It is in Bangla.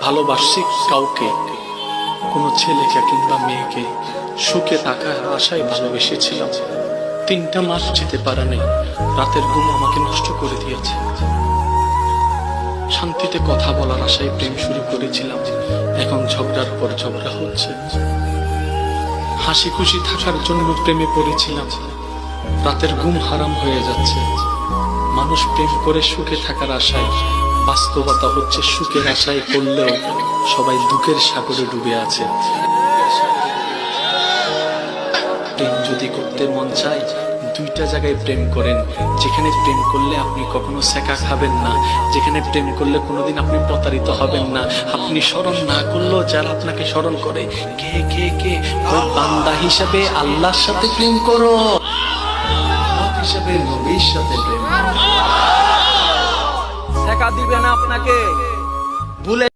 ভালোবাসি কাউকে, কোনো ছেলেকে কিংবা মেয়েকে সুখে থাকার আশায় ভালোবেসেছিলাম। 3টা মাস যেতে পারে নাই, রাতের ঘুম আমাকে নষ্ট করে দিয়েছে। শান্তিতে কথা বলার আশায় প্রেম শুরু করেছিলাম, এখন ঝগড়ার পর ঝগড়া হচ্ছে। হাসি খুশি থাকার জন্য প্রেমে পড়েছিলাম, রাতের ঘুম হারাম হয়ে যাচ্ছে। মানুষ প্রেম করে সুখে থাকার আশায়, বাস্তবতা হচ্ছে সুখের আশায় করলেও সবাই দুঃখের সাগরে ডুবে আছে। প্রেম যদি করতে মন চায়, 2টা জায়গায় প্রেম করেন। যেখানে প্রেম করলে আপনি কখনো সেকা খাবেন না, যেখানে প্রেম করলে কোনোদিন আপনি প্রতারিত হবেন না। আপনি স্মরণ না করলেও যারা আপনাকে স্মরণ করে, কে কে কে ওই বান্দা হিসাবে আল্লাহর সাথে প্রেম করো, হিসাবে নবীর সাথে প্রেম করো। সেকা দিবে না আপনাকে, ভুলে